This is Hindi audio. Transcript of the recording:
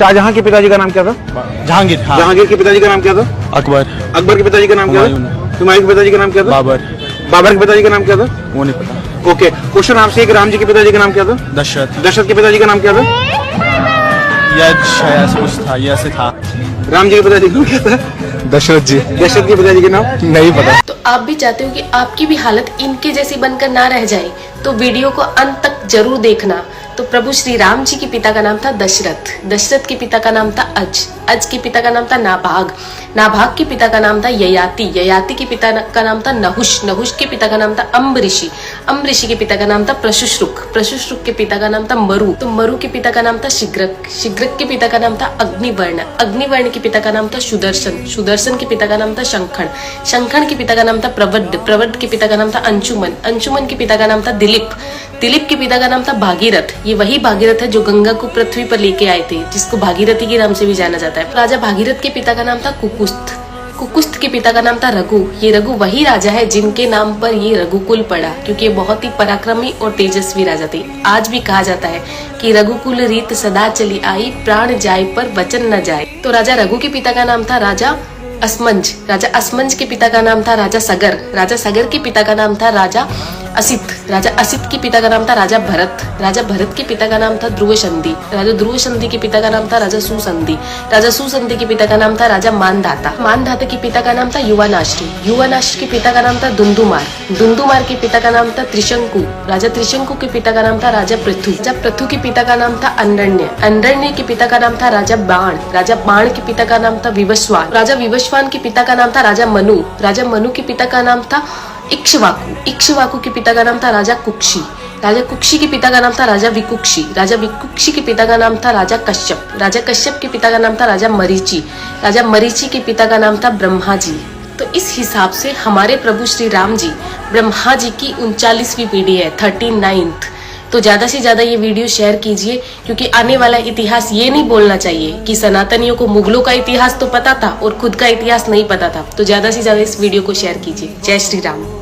शाहजहां के पिताजी का नाम क्या था? जहांगीर। हाँ। जहांगीर के पिताजी का नाम क्या था? अकबर। अकबर के पिताजी का नाम क्या था? हुमायूं के पिताजी का नाम क्या था? बाबर। बाबर के पिताजी का नाम क्या था? वो नहीं पता। ओके, क्वेश्चन आपसे, राम जी के पिताजी का नाम क्या था? दशरथ। दशरथ के पिताजी का नाम क्या था? शायद ऐसा कुछ था, ये ऐसे था। राम जी के पिताजी का नाम क्या था? दशरथ जी। दशरथ के पिताजी का नाम नहीं पता। तो आप भी चाहते हो कि आपकी भी हालत इनके जैसी बनकर ना रह जाए, तो वीडियो को अंत तक जरूर देखना। तो प्रभु श्री राम जी के पिता का नाम था दशरथ, दशरथ के पिता का नाम था अज के पिता का नाम था नाभाग, नाभाग के पिता का नाम था ययाति, ययाति के पिता का नाम था नहुष, नहुष के पिता का नाम था अम्बऋषि, अम्बऋषि के पिता का नाम था प्रशुश्रुक, प्रशुश्रुक के पिता का नाम था मरु, तो मरु के पिता का नाम था शिग्रक, शिग्रक के पिता का नाम था अग्निवर्ण, अग्निवर्ण के पिता का नाम था सुदर्शन, सुदर्शन के पिता का नाम था शंखण, शंखण के पिता का नाम था प्रवड्ड, प्रवड्ड के पिता का नाम था अंशुमन, अंशुमन के पिता का नाम था दिलीप, दिलीप के पिता का नाम था भागीरथ, ये वही भागीरथ है जो गंगा को पृथ्वी पर लेके आए थे, जिसको भागीरथी के नाम से भी जाना जाता है। राजा भागीरथ के पिता का नाम था कुकुस्थ, कुकुस्थ के पिता का नाम था रघु, ये रघु वही राजा है जिनके नाम पर ये रघुकुल पड़ा, क्योंकि ये बहुत ही पराक्रमी और तेजस्वी राजा थे। आज भी कहा जाता है कि रघुकुल रीत सदा चली आई, प्राण जाए पर वचन न जाए। तो राजा रघु के पिता का नाम था राजा असमंज, राजा असमंज के पिता का नाम था राजा सगर, राजा सगर के पिता का नाम था राजा असित, राजा असित के पिता का नाम था राजा भरत, राजा भरत के पिता का नाम था ध्रुव संधि, राजा ध्रुव संधि के पिता का नाम था राजा सुसंधि, राजा सुसंधि के पिता का नाम था राजा मानधाता, मानधाता के पिता का नाम था युवानाश्री, युवानाश्री के पिता का नाम था दुंदुमार, दुंदुमार के पिता का नाम था त्रिशंकु, राजा त्रिशंकु के पिता का नाम था राजा पृथु, राजा पृथु के पिता का नाम था अंडरण्य, अंडरण्य के पिता का नाम था राजा बाण, राजा बाण के पिता का नाम था विवस्वान, राजा विवस्वान के पिता का नाम था राजा मनु, राजा मनु के पिता का नाम था इक्ष्वाकु, इक्ष्वाकु के पिता का नाम था राजा कुक्षी, राजा कुक्षी के पिता का नाम था राजा विकुक्षी, राजा विकुक्षी के पिता का नाम था राजा कश्यप, राजा कश्यप के पिता का नाम था राजा मरीचि, राजा मरीचि के पिता का नाम था ब्रह्मा जी। तो इस हिसाब से हमारे प्रभु श्री राम जी ब्रह्मा जी की 39वीं पीढ़ी है, 39th। तो ज्यादा से ज्यादा ये वीडियो शेयर कीजिए, क्योंकि आने वाला इतिहास ये नहीं बोलना चाहिए कि सनातनियों को मुगलों का इतिहास तो पता था और खुद का इतिहास नहीं पता था। तो ज्यादा से ज्यादा इस वीडियो को शेयर कीजिए। जय श्री राम।